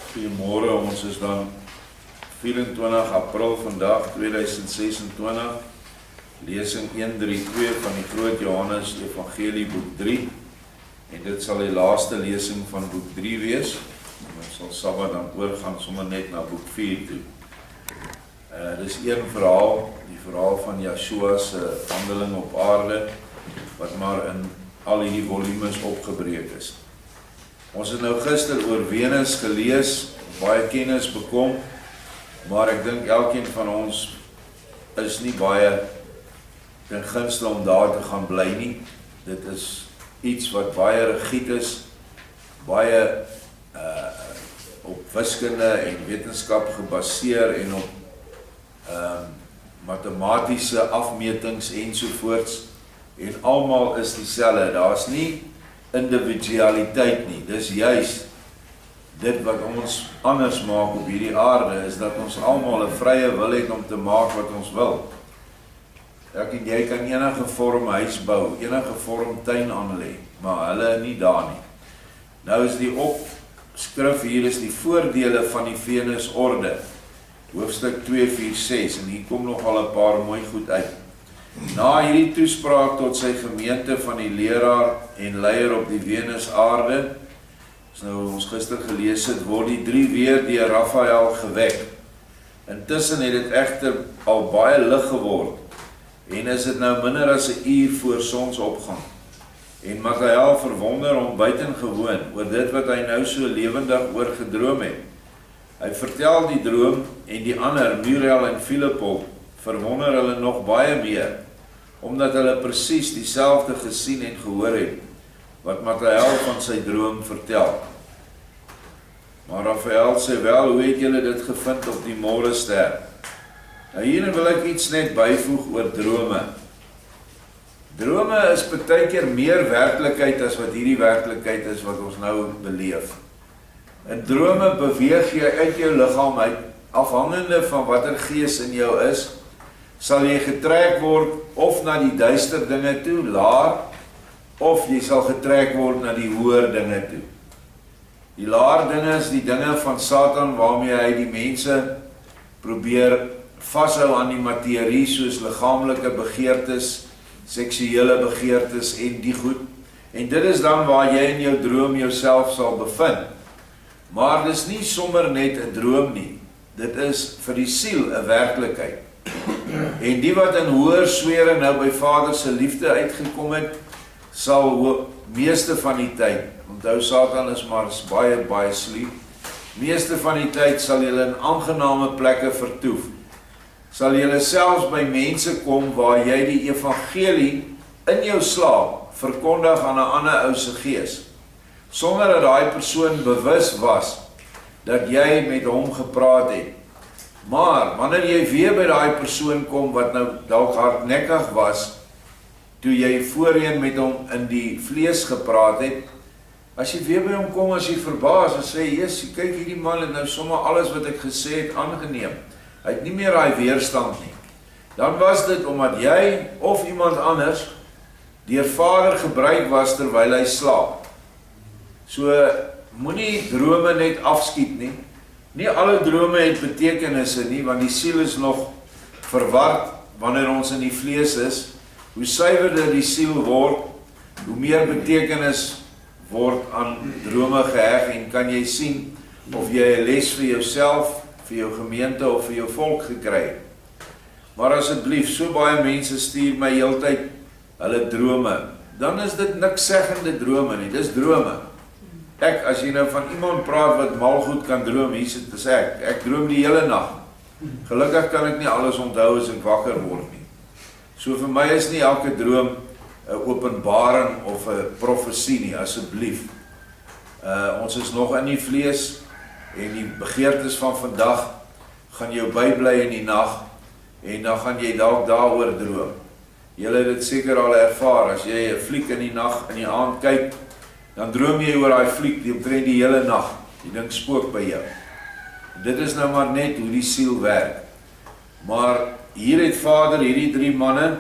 Goeiemôre, ons is dan 24 April vandag 2026, lesing 132 van die Groot Johannes Evangelie boek 3, en dit sal die laaste lesing van boek 3 wees. Ons sal Sabbat dan oorgaan sommer net na boek 4 toe. Dis een verhaal, die verhaal van Yeshua se handeling op aarde, wat maar in al hierdie volumes opgebreek is. Ons het nou gister oor Venus gelees, baie kennis bekom, maar ek dink elkeen van ons is nie baie ten gunste om daar te gaan bly nie. Dit is iets wat baie rigied is, baie op wiskunde en wetenskap gebaseer en op matematiese afmetings ensovoorts, en almal is dieselfde. Daar's nie individualiteit nie. Dis juis dit wat ons anders maak op hierdie aarde, is dat ons almal 'n vrye wil het om te maak wat ons wil. Ek en jy kan enige vorm huis bou, enige vorm tuin aanlê, maar hulle nie daar nie. Nou is die opskrif hier is die voordele van die Venusorde, hoofstuk 2:4-6, en hier kom nogal 'n paar mooi goed uit. Na hierdie toespraak tot sy gemeente van die leraar en leier op die Venusaarde, nou ons gister gelees het, word die 3 weer deur Raphael gewek. Intussen het dit egter al baie lig geword, en is dit nou minder as 'n uur voor sonsopgang. En Michael verwonder hom buitengewoon oor dit wat hy nou so lewendig oor gedroom het. Hy vertel die droom, en die ander, Muriel en Philippop, verwonder hulle nog baie meer, omdat hulle presies dieselfde gesien en gehoor het, wat Michael van sy droom vertel. Maar Raphael sê wel, hoe het julle dit gevind op die môrester? Nou hier wil ek iets net byvoeg oor drome. Drome is partykeer meer werklikheid as wat hierdie werklikheid is wat ons nou beleef. In drome beweeg jy uit jou liggaam uit, afhangende van watter gees in jou is, sal jy getrek word of na die duister dinge toe, laer, of jy sal getrek word na die hoër dinge toe. Die laer dinge is die dinge van Satan waarmee hy die mense probeer vashou aan die materie, soos liggaamlike begeertes, seksuele begeertes en die goed. En dit is dan waar jy in jou droom jouself sal bevind. Maar dis nie sommer net 'n droom nie. Dit is vir die siel 'n werklikheid. En die wat in hoër swere nou by Vader se liefde uitgekom het, sal meeste van die tyd, onthou Satan is maar baie sliep, meeste van die tyd sal julle in aangename plekke vertoef. Sal julle selfs by mense kom waar jy die evangelie in jou slaap verkondig aan 'n ander ou se gees, sonder dat daai persoon bewus was dat jy met hom gepraat het. Maar wanneer jy weer by daai persoon kom wat nou dalk hardnekkig was, toe jy voorheen met hom in die vlees gepraat het, as jy weer by hom kom, as jy verbaas en sê, Jesus, kyk hierdie man het nou sommer alles wat ek gesê het aangeneem. Hy het nie meer daai weerstand nie. Dan was dit omdat jy of iemand anders deur Vader gebruik was terwyl hy slaap. So moenie drome net afskiet nie. Nie alle drome het betekenisse nie, want die siel is nog verward wanneer ons in die vlees is. Hoe suiwerder die siel word, hoe meer betekenis word aan drome geheg, en kan jy sien of jy 'n les vir jouself, vir jou gemeente of vir jou volk gekry het. Maar asseblief, so baie mense stuur my heeltyd hulle drome, dan is dit niks seggende drome nie, dis drome. As jy nou van iemand praat wat mal goed kan droom, hier sit is ek droom die hele nag. Gelukkig kan ek nie alles onthou as ek wakker word nie. So vir my is nie elke droom 'n openbaring of 'n profesie nie, asseblief. Ons is nog in die vlees, en die begeertes van vandag gaan jou bybly in die nag, en dan gaan jy dalk daaroor droom. Julle het dit seker al ervaar, as jy 'n fliek in die nag, in die aand kyk, dan droom jy oor daai fliek die hele nag. Die ding spook by jou. Dit is nou maar net hoe die siel werk. Maar hier het Vader hierdie 3 manne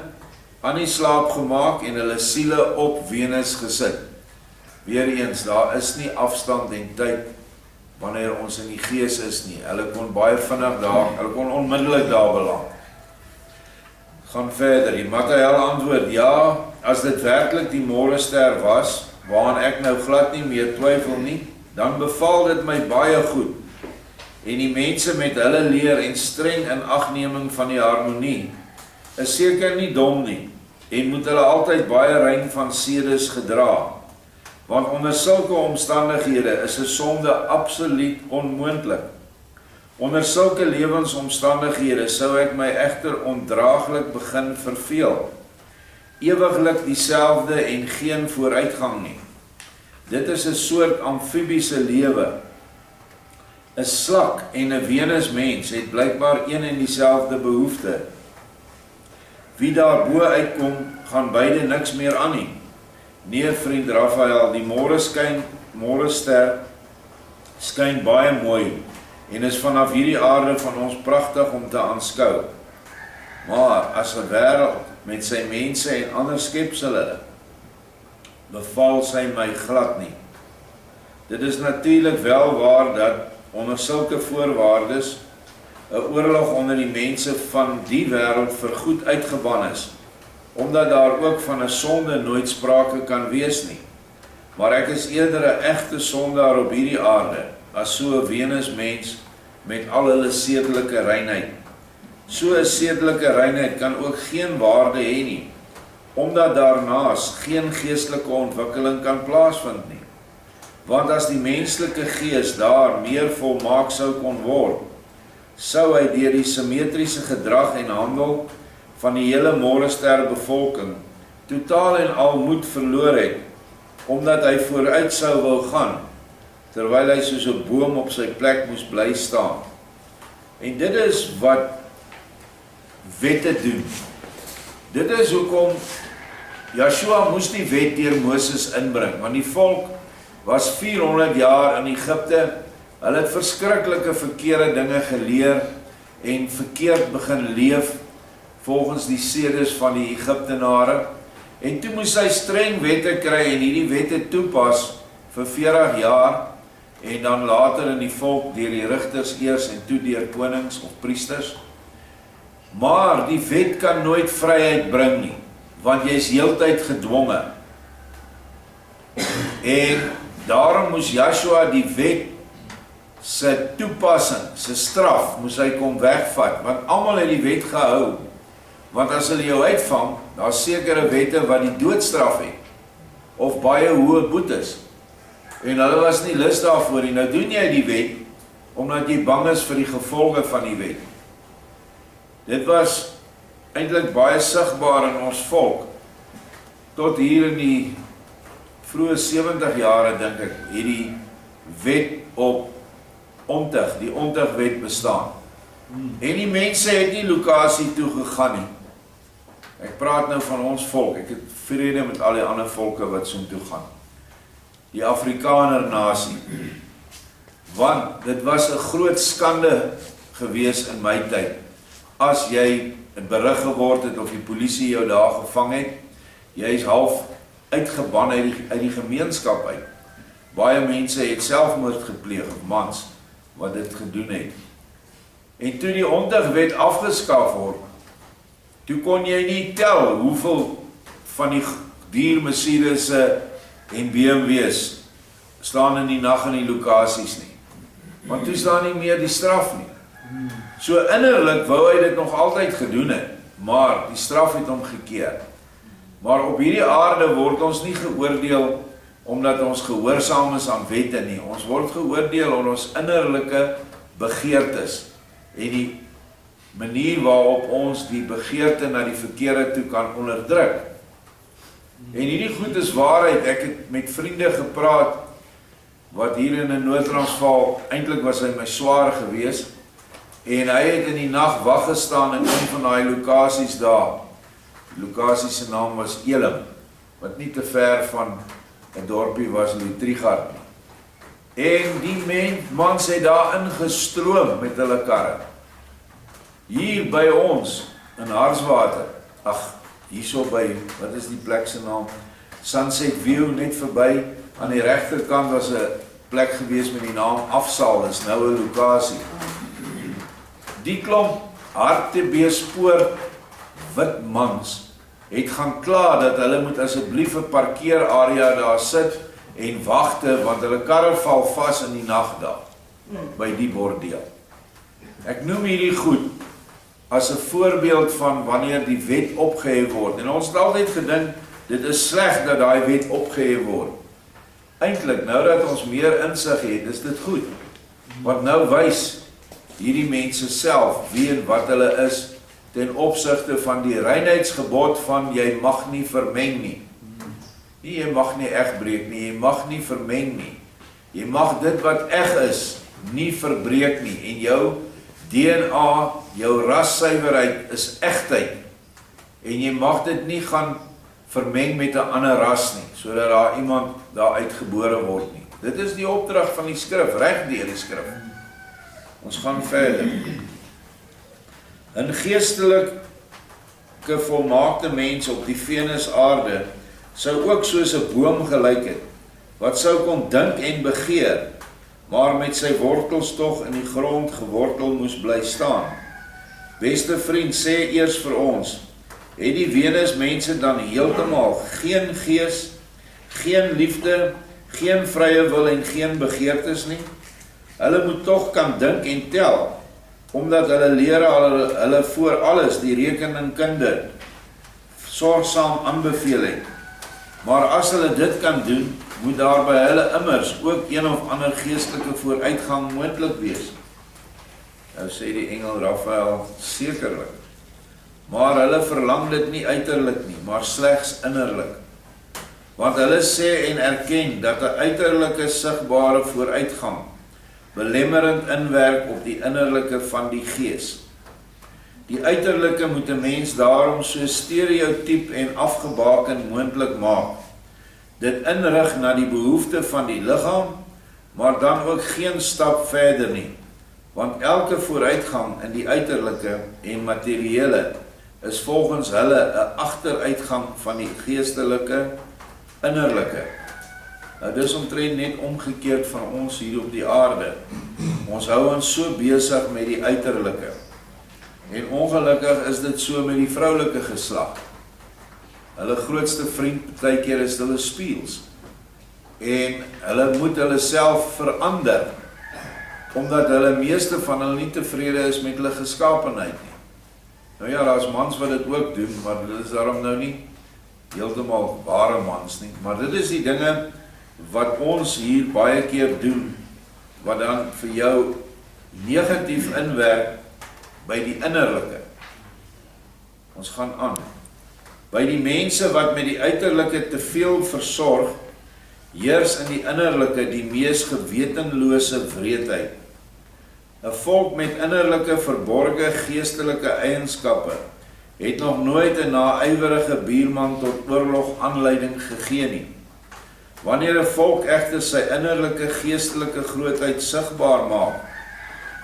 aan die slaap gemaak en hulle siele op Venus gesit. Weereens, daar is nie afstand en tyd wanneer ons in die gees is nie. Hulle kon baie vinnig daar, hulle kon onmiddellik daar beland. Gaan verder, die Mattheel antwoord, ja, as dit werklik die morgenster was, waaraan ek nou glad nie meer twyfel nie, dan beval dit my baie goed. En die mense met hulle leer en streng in agneming van die harmonie, is seker nie dom nie, en moet hulle altyd baie rein van sedes gedra. Want onder sulke omstandighede is 'n sonde absoluut onmoontlik. Onder sulke lewensomstandighede sou ek my egter ondraaglik begin verveel. Ewiglik dieselfde en geen vooruitgang nie. Dit is 'n soort amfibiese lewe. 'n Slak en 'n Venusmens het blykbaar een en dieselfde behoefte. Wie daar bo uitkom, gaan beide niks meer aan nie. Nee, vriend Raphael, die môrester skyn baie mooi en is vanaf hierdie aarde van ons pragtig om te aanskou. Maar as 'n wêreld met sy mense en ander skepsele, beval sy my glad nie. Dit is natuurlik wel waar dat onder sulke voorwaardes 'n oorlog onder die mense van die wêreld vergoed uitgeban is, omdat daar ook van 'n sonde nooit sprake kan wees nie. Maar ek is eerder 'n egte sondaar op hierdie aarde, as so 'n Venusmens met al hulle sedelike reinheid. So 'n sedelike reinheid kan ook geen waarde hê nie, omdat daarnaas geen geestelike ontwikkeling kan plaasvind nie. Want as die menslike gees daar meer volmaak sou kon word, sou hy deur die simmetriese gedrag en handel van die hele môrester bevolking totaal en al moed verloor het, omdat hy vooruit sou wou gaan, terwyl hy soos 'n boom op sy plek moes bly staan. En dit is wat wette doen. Dit is hoekom Joshua moes die wet deur Moses inbring, want die volk was 400 jaar in Egipte. Hulle het verskriklike verkeerde dinge geleer en verkeerd begin leef volgens die sedes van die Egiptenare. En toe moes hy streng wette kry en hierdie wette toepas vir 40 jaar en dan later in die volk deur die rigters eers en toe deur konings of priesters. Maar die wet kan nooit vryheid bring nie, want jy is heeltyd gedwonge. En daarom moes Joshua die wet se toepassing, se straf, moes hy kom wegvat, want almal het die wet gehou. Want as hulle jou uitvang, daar is sekere wette wat die doodstraf het, of baie hoë boetes. En hulle was nie lus daarvoor nie. Nou doen jy die wet, omdat jy bang is vir die gevolge van die wet. Dit was eintlik baie sigbaar in ons volk, tot hier in die vroeë 70 jare, dink ek, hierdie wet op ontug, die ontugwet bestaan. En die mense het nie lokasie toe gegaan nie. Ek praat nou van ons volk, ek het vrede met al die ander volke wat so toe gaan. Die Afrikaner nasie. Want dit was 'n groot skande gewees in my tyd, as jy berig geword het of die polisie jou daar gevang het, jy is half uitgeban uit die gemeenskap uit. Baie mense het selfmoord gepleeg, of mans, wat dit gedoen het. En toe die ontugwet afgeskaf word, toe kon jy nie tel hoeveel van die dier Mercedes en BMW's staan in die nag in die lokasies nie. Want toe staan nie meer die straf nie. So innerlik wou hy dit nog altyd gedoen het, maar die straf het hom gekeer. Maar op hierdie aarde word ons nie geoordeel omdat ons gehoorsaam is aan wette nie. Ons word geoordeel oor ons innerlike begeertes en die manier waarop ons die begeerte na die verkeerde toe kan onderdruk. En hierdie goed is waarheid. Ek het met vriende gepraat wat hier in 'n Noord-Transvaal, eintlik was hy my swaar gewees, en hy het in die nag wag gestaan in een van daai lokasies daar. Die lokasie se naam was Elim, wat nie te ver van 'n dorpie was, Louis-Trichardt nie. En die mans het daar ingestroom met hulle karre. Hier by ons, in Harswater, hierso by, wat is die plek se naam? Sunset View, net verby, aan die regterkant was 'n plek gewees met die naam Afsaal, is nou 'n lokasie. Die klomp hartbeespoort wit mans het gaan kla dat hulle moet asseblief 'n parkeerarea daar sit en wagte, want hulle karre val vas in die nag daar, by die bordeel. Ek noem hierdie goed as 'n voorbeeld van wanneer die wet opgehef word. En ons het altyd gedink, dit is sleg dat daai wet opgehef word. Eintlik, nou dat ons meer insig het, is dit goed. Want nou wys hierdie mense self wie en wat hulle is ten opsigte van die reinheidsgebod van jy mag nie vermeng nie. Nie jy mag nie egbreek nie, jy mag nie vermeng nie. Jy mag dit wat eg is nie verbreek nie. En jou DNA, jou rassuiwerheid is egtheid. En jy mag dit nie gaan vermeng met 'n ander ras nie, sodat daar iemand daar uitgebore word nie. Dit is die opdrag van die skrif, reg deur die skrif. Ons gaan verder. 'n geestelike volmaakte mens op die Venusaarde sou ook soos 'n boom gelyk het, wat sou kon dink en begeer, maar met sy wortels tog in die grond gewortel moes bly staan. Beste vriend, sê eers vir ons, het die Venusmense dan heeltemal geen gees, geen liefde, geen vrye wil en geen begeertes nie? Hulle moet tog kan dink en tel, omdat hulle leer hulle voor alles die rekeningkunde sorgsaam aanbeveel het. Maar as hulle dit kan doen, moet daar by hulle immers ook een of ander geestelike vooruitgang moontlik wees. Nou sê die engel Raphael, sekerlik. Maar hulle verlang dit nie uiterlik nie, maar slegs innerlik. Want hulle sê en erken dat 'n uiterlike sigbare vooruitgang belemmerend inwerk op die innerlike van die gees. Die uiterlike moet 'n mens daarom so stereotyp en afgebaken moontlik maak. Dit inrig na die behoefte van die liggaam, maar dan ook geen stap verder nie. Want elke vooruitgang in die uiterlike en materiële is volgens hulle 'n agteruitgang van die geestelike innerlike. Nou dis omtrent net omgekeerd van ons hier op die aarde. Ons hou ons so besig met die uiterlike. En ongelukkig is dit so met die vroulike geslag. Hulle grootste vriend partykeer is hulle spieëls. En hulle moet hulle self verander, omdat hulle meeste van hulle nie tevrede is met hulle geskaapenheid nie. Nou ja, daar is mans wat dit ook doen, maar dit is daarom nou nie heeltemal ware mans nie. Maar dit is die dinge wat ons hier baie keer doen, wat dan vir jou negatief inwerk by die innerlike. Ons gaan aan. By die mense wat met die uiterlike te veel versorg, heers in die innerlike die mees gewetenlose wreedheid. 'n volk met innerlike verborge geestelike eienskappe het nog nooit 'n naaiwerige buurman tot oorlog aanleiding gegee nie. Wanneer 'n volk egter sy innerlike geestelike grootheid sigbaar maak,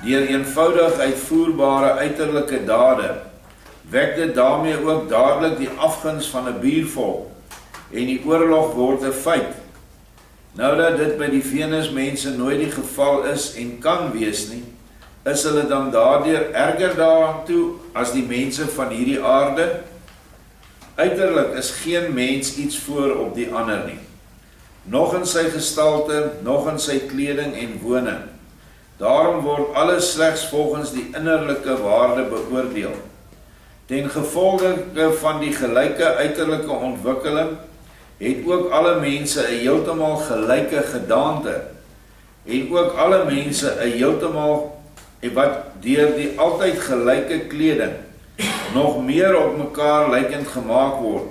deur eenvoudig uitvoerbare uiterlike dade, wek dit daarmee ook dadelik die afguns van 'n buurvolk, en die oorlog word 'n feit. Nou dat dit by die Venusmense nooit die geval is en kan wees nie, is hulle dan daardeur erger daartoe as die mense van hierdie aarde? Uiterlik is geen mens iets voor op die ander nie, nog in sy gestalte, nog in sy kleding en woning. Daarom word alles slegs volgens die innerlike waarde beoordeel. Ten gevolge van die gelyke uiterlike ontwikkeling, het ook alle mense 'n heeltemal gelyke gedaante, en ook alle mense 'n heeltemal wat deur die altyd gelyke kleding nog meer op mekaar lykend gemaak word,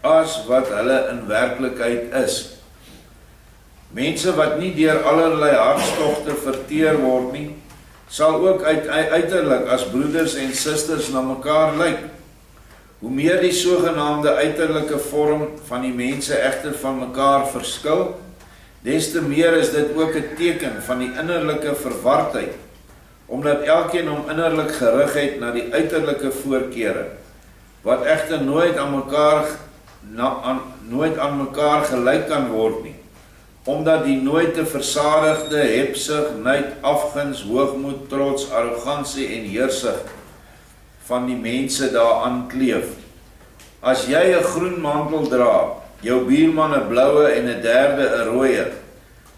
as wat hulle in werklikheid is. Mense wat nie deur allerlei hartstogte verteer word nie, sal ook uiterlik as broeders en susters na mekaar lyk. Hoe meer die sogenaamde uiterlike vorm van die mense egter van mekaar verskil, des te meer is dit ook 'n teken van die innerlike verwardheid, omdat elkeen hom innerlik gerig het na die uiterlike voorkeure, wat egter nooit aan mekaar gelyk kan word nie. omdat die nooit te versadigde, hebsug, nyd, afguns, hoogmoed, trots, arrogansie en heersig van die mense daaraan kleef. As jy 'n groen mantel dra, jou buurman 'n bloue en 'n derde 'n rooie,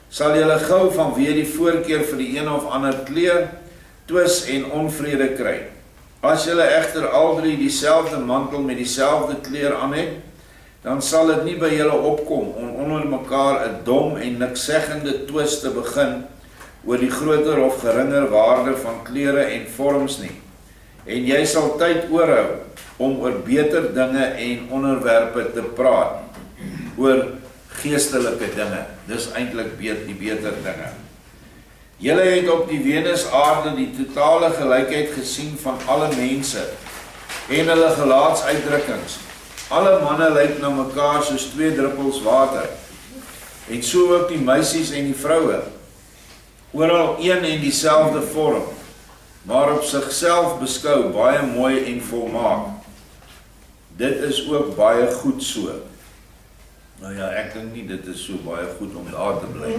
sal julle gou vanweë die voorkeur vir die een of ander kleur, twis en onvrede kry. As julle egter al drie dieselfde mantel met dieselfde kleur aan het, dan sal dit nie by julle opkom om onder mekaar 'n dom en nikszeggende twis te begin oor die groter of geringer waarde van kleure en vorms nie. En jy sal tyd oorhou om oor beter dinge en onderwerpe te praat, oor geestelike dinge. Dis eintlik die beter dinge. Julle het op die Venusaarde die totale gelykheid gesien van alle mense en hulle gelaatsuitdrukkings. Alle manne lyk na mekaar soos 2 druppels water, en so ook die meisies en die vroue. Oral een en dieselfde vorm, maar op sigself beskou baie mooi en volmaak. Dit is ook baie goed so. Nou ja, ek dink nie dit is so baie goed om daar te bly.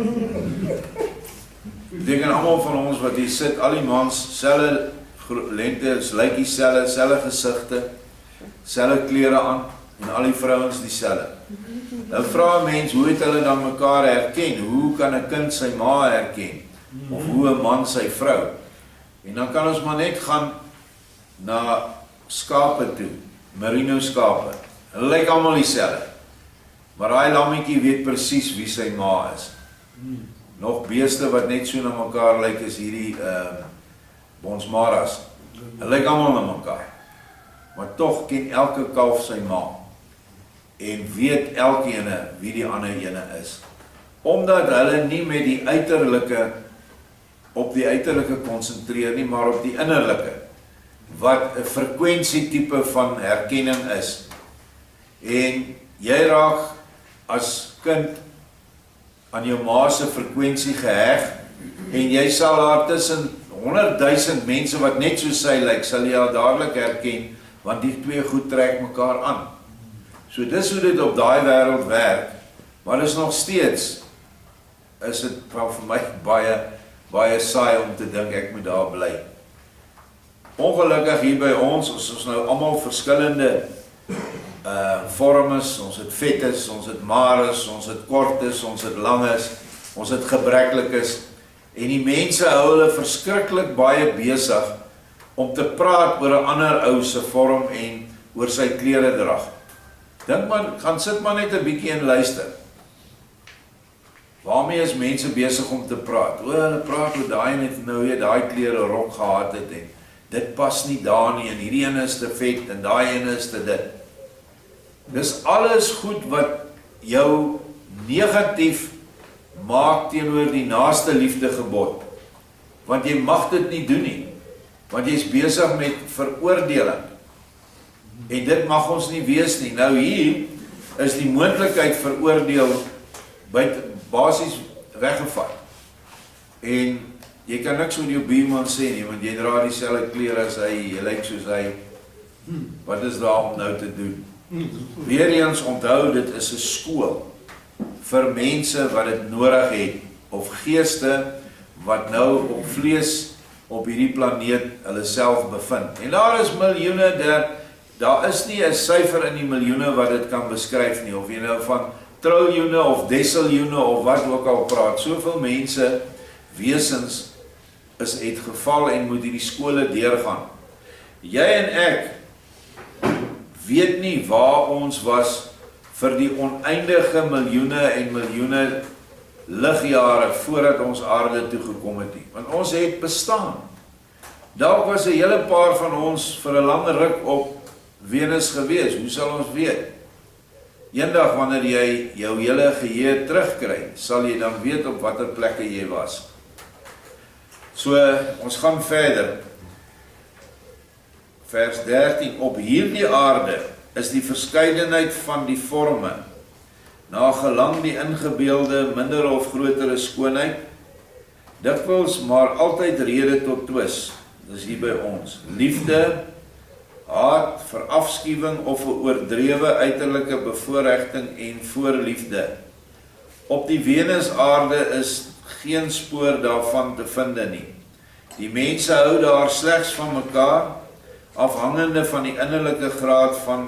Ek dink aan almal van ons wat hier sit, al die mans, selfe lengte, lyk dieselfde, selfe gesigte, selfe klere aan, en al die vrouens dieselfde. Nou vra 'n mens, hoe het hulle dan mekaar herken? Hoe kan 'n kind sy ma herken? Of hoe 'n man sy vrou? En dan kan ons maar net gaan na skape toe, merino skape. Hulle lyk almal dieselfde. Maar daai lammetjie weet presies wie sy ma is. Nog beeste wat net so na mekaar lyk is hierdie bonsmaras. Hulle lyk almal na mekaar. Maar tog ken elke kalf sy ma. En weet elkene wie die ander ene is. Omdat hulle nie met die uiterlike op die uiterlike konsentreer nie, maar op die innerlike, wat 'n frekwensietype van herkenning is. En jy raak as kind aan jou ma se frekwensie geheg, en jy sal haar tussen 100.000 mense wat net so sy lyk, sal jy haar dadelik herken, want die twee goed trek mekaar aan. So dis hoe dit op daai wêreld werk, maar is nog steeds, is dit vir my baie saai om te dink ek moet daar bly. Ongelukkig hier by ons nou almal verskillende vormes, ons het vetes, ons het mares, ons het kortes, ons het langes, ons het gebreklikes, en die mense hou hulle verskriklik baie besig om te praat oor 'n ander ou se vorm en oor sy kleredrag. Dink maar, gaan sit maar net 'n bietjie en luister. Waarmee is mense besig om te praat? Hulle praat oor daai net nou weer daai klere rok gehad het en dit pas nie daar nie en hierdie een is te vet en daai een is te dit. Dis alles goed wat jou negatief maak teenoor die naaste liefde gebod. Want jy mag dit nie doen nie. Want jy is besig met veroordeling. En dit mag ons nie wees nie. Nou hier is die moontlikheid veroordeel basies weggevat. En jy kan niks oor jou buurman sê nie, want jy dra dieselfde klere as hy, jy lyk soos hy. Wat is daar om nou te doen? Weereens onthou, dit is 'n skool vir mense wat dit nodig het, of geeste wat nou op vlees op hierdie planeet hulle self bevind. En daar is miljoene, daar is nie 'n syfer in die miljoene wat dit kan beskryf nie, of jy nou van triljoene of desiljoene of wat ook al praat. Soveel mense, wesens, het geval en moet hierdie skole deurgaan. Jy en ek weet nie waar ons was vir die oneindige miljoene en miljoene ligjare voordat ons aarde toe gekom het nie. Want ons het bestaan. Dalk was 'n hele paar van ons vir 'n lang ruk op Venus gewees. Hoe sal ons weet? Eendag wanneer jy jou hele geheue terugkry, sal jy dan weet op watter plekke jy was. So, ons gaan verder. Vers 13, op hierdie aarde is die verskeidenheid van die vorme, na gelang die ingebeelde minder of grotere skoonheid, dikwels maar altyd rede tot twis. Dis hier by ons. Liefde, haat, verafskuwing of 'n oordrewe uiterlike bevoorregting en voorliefde. Op die Venusaarde is geen spoor daarvan te vind nie. Die mense hou daar slegs van mekaar, afhangende van die innerlike graad van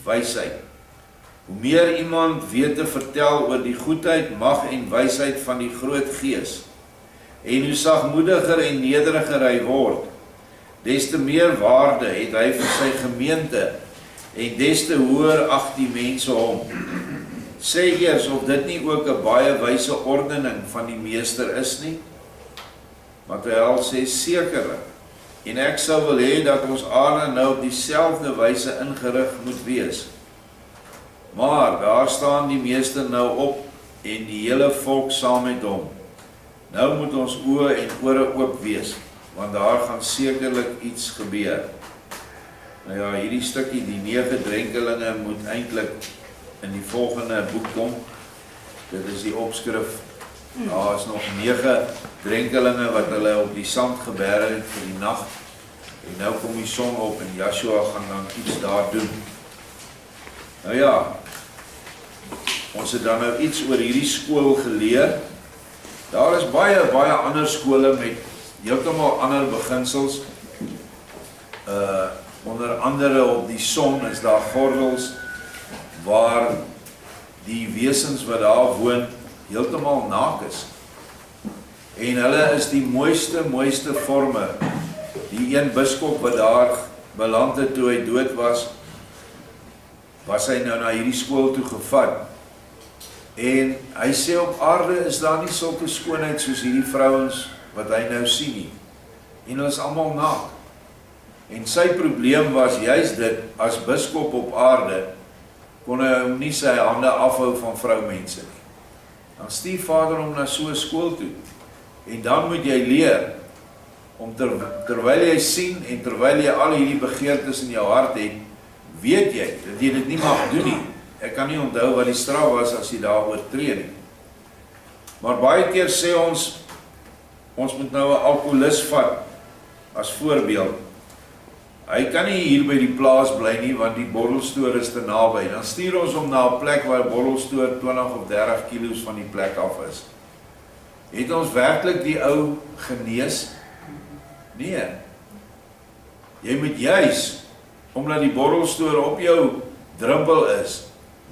wysheid. Hoe meer iemand weet te vertel oor die goedheid, mag en wysheid van die groot Gees, en hoe sagmoediger en nederiger hy word, des te meer waarde het hy vir sy gemeente, en des te hoër ag die mense hom. Sê eers of dit nie ook 'n baie wyse ordening van die meester is nie? Matthew sê sekerlik, en ek sou wil hê dat ons aarde nou op dieselfde wyse ingerig moet wees. Maar daar staan die meester nou op en die hele volk saam met hom. Nou moet ons oë en ore oop wees, want daar gaan sekerlik iets gebeur. Nou ja, hierdie stukkie, die 9 drenkelinge moet eintlik in die volgende boek kom. Dit is die opskrif. Daar is nog 9 drenkelinge wat hulle op die sand geberg het vir die nag. En nou kom die son op en Joshua gaan dan iets daar doen. Nou ja, ons het dan nou iets oor hierdie skool geleer. Daar is baie ander skole met heeltemal ander beginsels. Onder andere op die son is daar gordels waar die wesens wat daar woon heeltemal naak is. En hulle is die mooiste vorme. Die een biskop wat daar beland het toe hy dood was hy nou na hierdie skool toe gevat. En hy sê op aarde is daar nie sulke skoonheid soos hierdie vrouens wat hy nou sien nie. En hulle is almal naak. En sy probleem was juist dit, as biskop op aarde, kon hy hom nie sy hande afhou van vroumense nie. Dan stuur Vader hom na so 'n skool toe. En dan moet jy leer, om terwyl jy sien en terwyl jy al hierdie begeertes in jou hart het, weet jy dat jy dit nie mag doen nie. Ek kan nie onthou wat die straf was as jy daar oortree nie. Maar baie keer sê ons moet nou 'n alkoholist vat as voorbeeld. Hy kan nie hier by die plaas bly nie, want die borrelstoor is te naby. Dan stuur ons hom na 'n plek waar die borrelstoor 20 of 30 kilos van die plek af is. Het ons werklik die ou genees? Nee. Jy moet juis, omdat die borrelstoor op jou drempel is,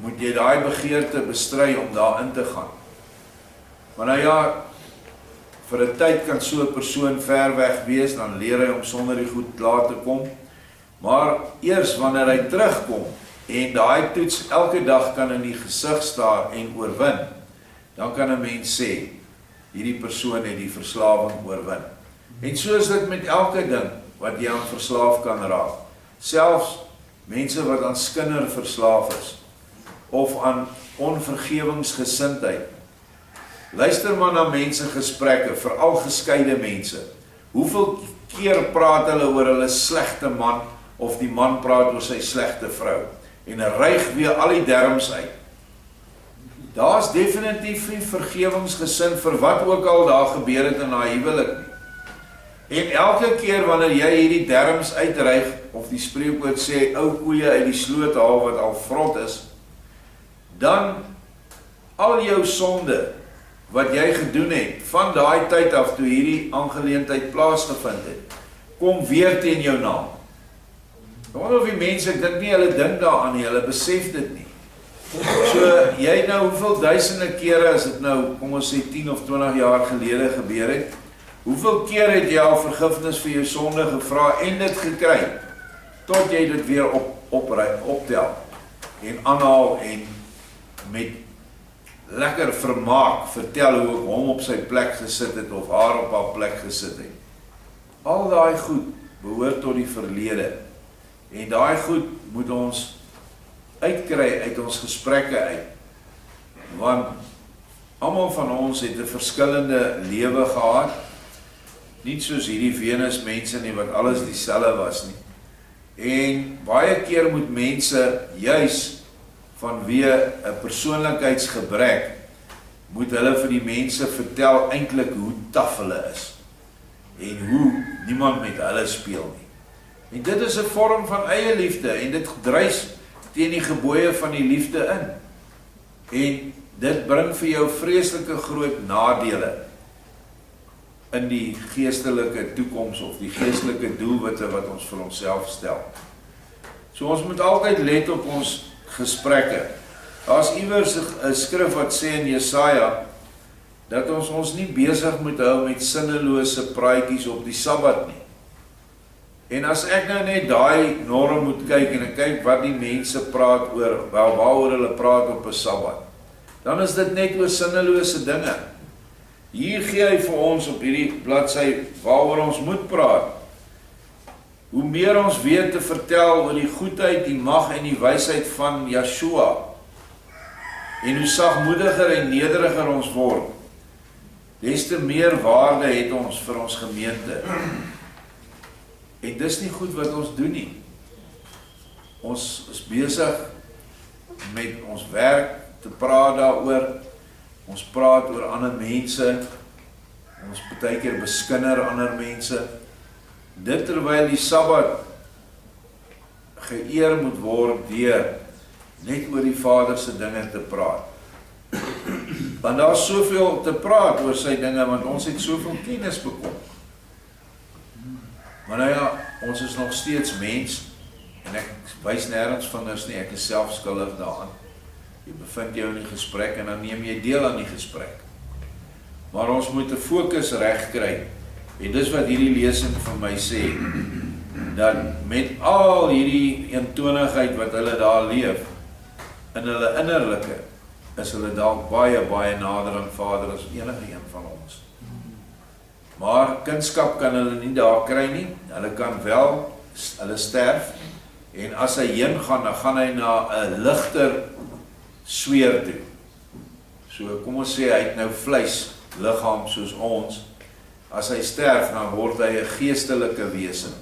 moet jy daai begeerte bestry om daarin te gaan. Maar nou ja, vir 'n tyd kan so 'n persoon ver weg wees, dan leer hy om sonder die goed klaar te kom. Maar eers wanneer hy terugkom en daai toets elke dag kan in die gesig staar en oorwin, dan kan 'n mens sê, hierdie persoon het die verslawing oorwin. En so is dit met elke ding wat jy aan verslaaf kan raak. Selfs mense wat aan skinder verslaaf is, of aan onvergewingsgesindheid. Luister maar na mense gesprekke, veral geskeide mense. Hoeveel keer praat hulle oor hulle slegte man, of die man praat oor sy slegte vrou, en hy ryg weer al die derms uit. Daar is definitief nie vergewingsgesind vir wat ook al daar gebeur het in haar huwelik nie. En elke keer wanneer jy hierdie derms uitryg, of die spreekwoord sê, ou koeie uit die sloot haal wat al vrot is, dan al jou sonde wat jy gedoen het, van daai tyd af toe hierdie aangeleentheid plaasgevind het, kom weer teen jou naam. Ek wonder of die mense, ek dink nie, hulle dink daaraan nie, hulle besef dit nie. So, jy nou hoeveel duisende kere, as dit nou, kom ons sê 10 of 20 jaar gelede gebeur het, hoeveel keer het jy al vergifnis vir jou sonde gevra en dit gekry, tot jy dit weer optel, en aanhaal en met lekker vermaak vertel hoe ek hom op sy plek gesit het, of haar op haar plek gesit het. Al daai goed behoort tot die verlede, en daai goed moet ons uitkry uit ons gesprekke uit, want almal van ons het 'n verskillende lewe gehad, nie soos hierdie Venus mense nie, wat alles dieselfde was nie. En baie keer moet mense, juis vanweë 'n persoonlikheidsgebrek, moet hulle vir die mense vertel eintlik hoe taaf hulle is, en hoe niemand met hulle speel nie. En dit is 'n vorm van eie liefde, en dit dryf teen die gebooie van die liefde in. En dit bring vir jou vreeslike groot nadele in die geestelike toekoms of die geestelike doelwitte wat ons vir onsself stel. So ons moet altyd let op ons gesprekke. Daar's iewers 'n skrif wat sê in Jesaja dat ons nie besig moet hou met sinnelose praatjies op die Sabbat nie. En as ek nou net daai norm moet kyk en ek kyk wat die mense praat oor, waaroor hulle praat op 'n Sabbat, dan is dit net oor sinnelose dinge. Hier gee hy vir ons op hierdie bladsy waaroor ons moet praat. Hoe meer ons weet te vertel oor die goedheid, die mag en die wysheid van Yeshua, en hoe sagmoediger en nederiger ons word, des te meer waarde het ons vir ons gemeente. En dis nie goed wat ons doen nie. Ons is besig met ons werk te praat daaroor. Ons praat oor ander mense. Ons partykeer beskinder ander mense. Dit terwyl die Sabbat geëer moet word deur net oor die Vader se dinge te praat. Want daar is soveel te praat oor sy dinge, want ons het soveel kennis bekom. Maar nou ja, ons is nog steeds mens, en ek wys nêrens vingers nie, ek is self skuldig daaraan. Jy bevind jou in die gesprek, en dan neem jy deel aan die gesprek. Maar ons moet 'n fokus reg kry, en dis wat hierdie lesing vir my sê, dat met al hierdie eentonigheid wat hulle daar leef, in hulle innerlike, is hulle dalk baie, baie nader aan Vader as enige een van ons. Maar kindskap kan hulle nie daar kry nie, hulle kan wel, hulle sterf, en as hy heen gaan, dan gaan hy na 'n ligter sweer toe. So kom ons sê, hy het nou vleis, liggaam soos ons, as hy sterf, dan word hy 'n geestelike wesen.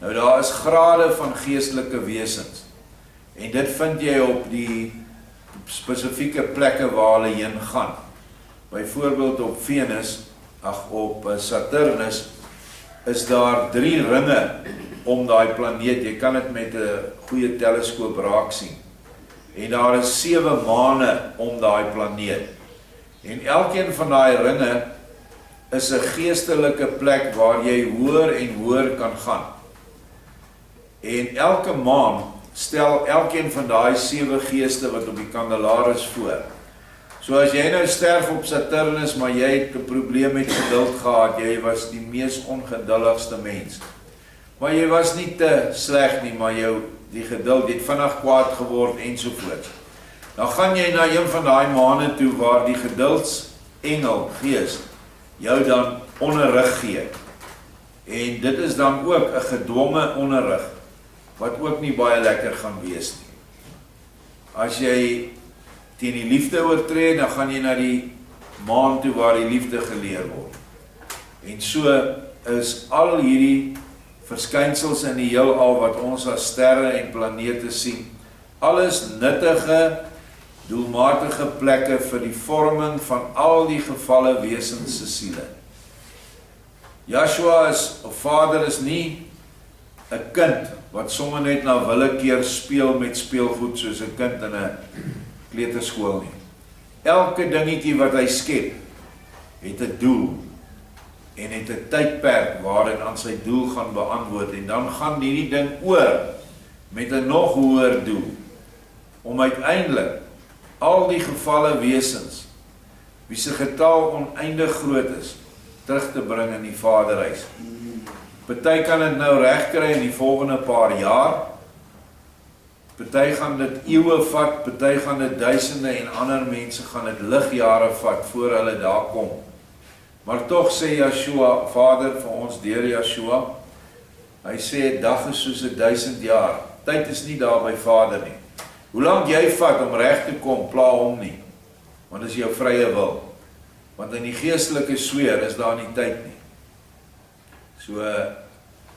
Nou daar is grade van geestelike wesens, en dit vind jy op die spesifieke plekke waar hulle heen gaan. Byvoorbeeld op Venus, op Saturnus, is daar 3 ringe om daai planeet. Jy kan dit met 'n goeie teleskoop raak sien. En daar is 7 maane om daai planeet. En elkeen van daai ringe is 'n geestelike plek waar jy hoër en hoër kan gaan. En elke maan stel elkeen van daai 7 geeste wat op die kandelaris voor. So as jy nou sterf op Saturnus, maar jy het 'n probleem met geduld gehad, jy was die mees ongeduldigste mens. Maar jy was nie te sleg nie, maar die geduld het vinnig kwaad geword ensovoorts. Dan gaan jy na een van daai maane toe waar die geduldsengel, gees, jou dan onderrig gee. En dit is dan ook 'n gedwonge onderrig, wat ook nie baie lekker gaan wees nie. As jy teen die liefde oortree, dan gaan jy na die maan toe waar die liefde geleer word. En so is al hierdie verskynsels in die heelal wat ons as sterre en planete sien, alles nuttige, doelmatige plekke vir die vorming van al die gevalle wesens se siele. Yeshua Vader is nie 'n kind wat sommer net na willekeur speel met speelgoed soos 'n kind in 'n kleuterskool nie. Elke dingetjie wat hy skep, het 'n doel en het 'n tydperk waarin aan sy doel gaan beantwoord, en dan gaan hierdie ding oor met 'n nog hoër doel, om uiteindelik al die gevalle wesens, wie se getal oneindig groot is, terug te bring in die Vaderhuis. Party kan dit nou reg kry in die volgende paar jaar, party gaan dit eeue vat, party gaan dit duisende, en ander mense gaan dit ligjare vat voor hulle daar kom. Maar tog sê Yeshua, Vader vir ons deur Yeshua, hy sê 'n dag is soos 1000 jaar. Tyd is nie daar by Vader nie. Hoe lank jy vat om reg te kom, pla hom nie, want dit is jou vrye wil. Want in die geestelike sweer is daar nie tyd nie. So,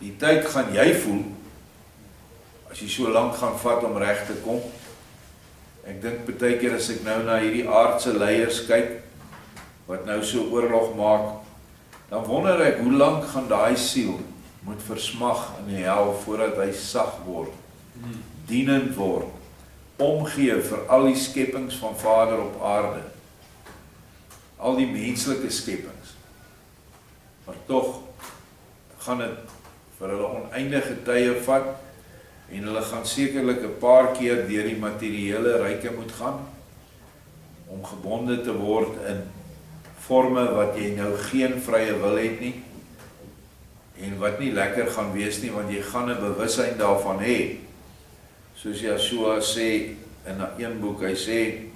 die tyd gaan jy voel, as jy so lank gaan vat om reg te kom. Ek dink partykeer as ek nou na hierdie aardse leiers kyk, wat nou so oorlog maak, dan wonder ek, hoe lank gaan daai siel moet versmag in die hel, voordat hy sag word, dienend word, omgee vir al die skepings van Vader op aarde. Al die menslike skepings. Maar tog gaan dit vir hulle oneindige tye vat en hulle gaan sekerlik 'n paar keer deur die materiële ryke moet gaan om gebonde te word in forme wat jy nou geen vrye wil het nie en wat nie lekker gaan wees nie, want jy gaan 'n bewussyn daarvan hê. Soos Yeshua sê in een boek, hy sê,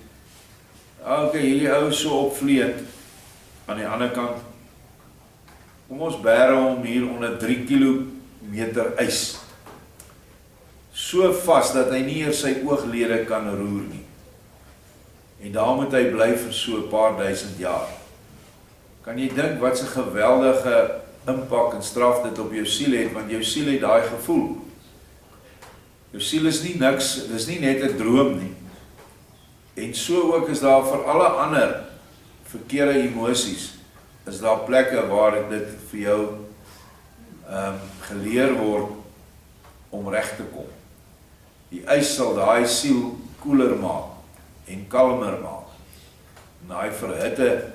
okay, hierdie ou so opvleet aan die ander kant, kom ons bære hom hier onder 3 kilometer ys, so vas dat hy nie eers sy ooglede kan roer nie. En daar moet hy bly vir so 'n paar duisend jaar. Kan jy dink wat 'n geweldige impak en straf dit op jou siel het, want jou siel het daai gevoel. Jou siel is nie niks, dis nie net 'n droom nie. En so ook is daar vir alle ander verkeerde emosies, is daar plekke waar dit vir jou geleer word om reg te kom. Die ys sal daai siel koeler maak en kalmer maak. En daai verhitte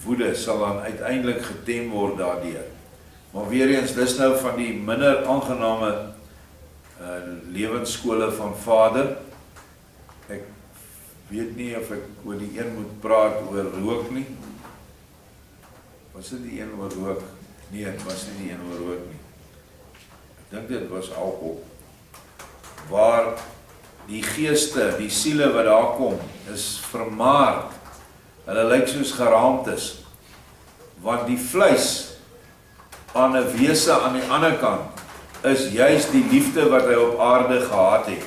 woede sal dan uiteindelik getem word daardeur. Maar weer eens, dis nou van die minder aangename lewensskole van Vader. Ek weet nie of ek oor die een moet praat oor rook nie. Was dit die een oor rook? Nee, het was nie die een oor rook nie. Ek dink dit was alkohol. Waar die geeste, die siele wat daar kom, is vermaard. Hulle lyk soos geraamtes. Want die vleis aan 'n wese aan die ander kant is juis die liefde wat hy op aarde gehad het.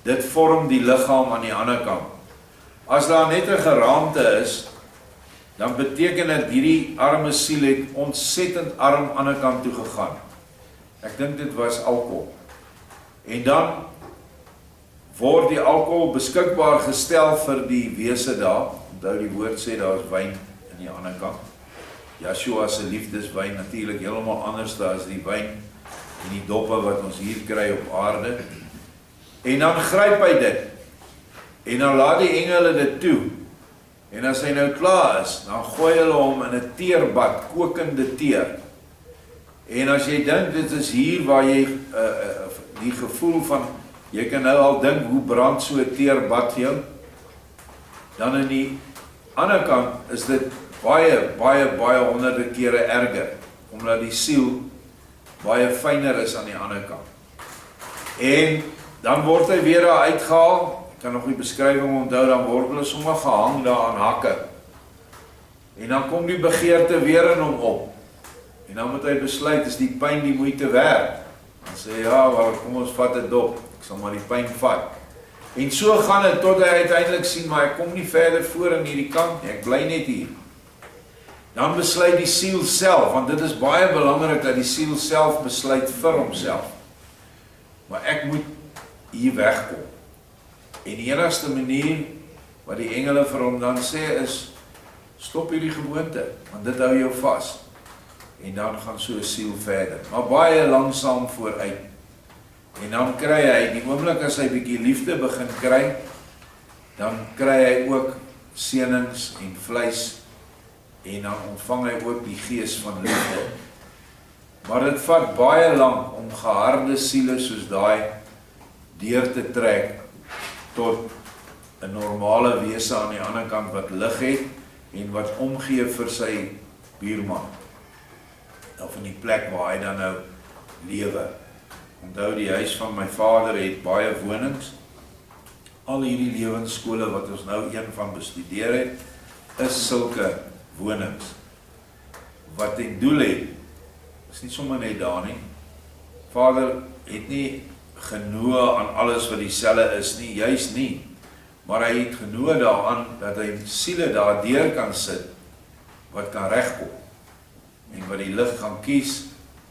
Dit vorm die liggaam aan die ander kant. As daar net 'n geraamte is, dan beteken dit hierdie arme siel het ontsettend arm aan die ander kant toe gegaan. Ek dink dit was alkohol. En dan word die alkohol beskikbaar gestel vir die wese daar. Onthou die woord sê daar is wyn aan die ander kant. Yeshua se liefdeswyn natuurlik heeltemal anders as die wyn en die doppe wat ons hier kry op aarde. En dan gryp hy dit. En dan laat die engele dit toe. En as hy nou klaar is, dan gooi hulle hom in 'n teerbad, kokende teer. En as jy dink dit is hier waar jy die gevoel van, jy kan nou al dink hoe brand so 'n teerbad vir jou, dan in die ander kant is dit baie honderde kere erger, omdat die siel baie fyner is aan die ander kant. En dan word hy weer daar uitgehaal, ek kan nog die beskrywing onthou, dan word hulle sommer gehang daar aan hakke. En dan kom die begeerte weer in hom op. En dan moet hy besluit, is die pyn die moeite werd? Dan sê hy, ja, kom ons vat 'n dop, ek sal maar die pyn vat. En so gaan dit tot hy uiteindelik sien, maar ek kom nie verder voor in hierdie kant nie, ek bly net hier. Dan besluit die siel self, want dit is baie belangrik dat die siel self besluit vir homself. Maar ek moet hier wegkom. En die enigste manier wat die engele vir hom dan sê is, stop hierdie gewoonte, want dit hou jou vas. En dan gaan so 'n siel verder, maar baie langsaam vooruit. En dan kry hy, die oomblik as hy bietjie liefde begin kry, dan kry hy ook seënings en vleis, en dan ontvang hy ook die gees van liefde. Maar dit vat baie lank om geharde siele soos daai deur te trek tot 'n normale wese aan die ander kant wat lig het en wat omgee vir sy buurman. Of in die plek waar hy dan nou lewe. Onthou, die huis van my vader het baie wonings. Al hierdie lewensskole wat ons nou een van bestudeer het, is sulke wonings. Wat ten doel het, is nie sommer net daar nie. Vader het nie genoeg aan alles wat dieselfde is nie, juis nie. Maar hy het genoeg daaraan dat hy siele daardeur kan sit, wat kan regkom. En wat die lig gaan kies,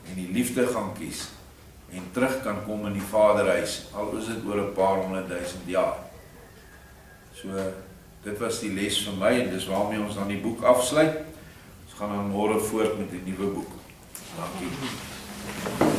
en die liefde gaan kies, en terug kan kom in die Vaderhuis, al is dit oor 'n paar 100.000 jaar. So, dit was die les vir my, en dis waarmee ons dan die boek afsluit. Ons gaan dan môre voort met die nuwe boek. Dankie.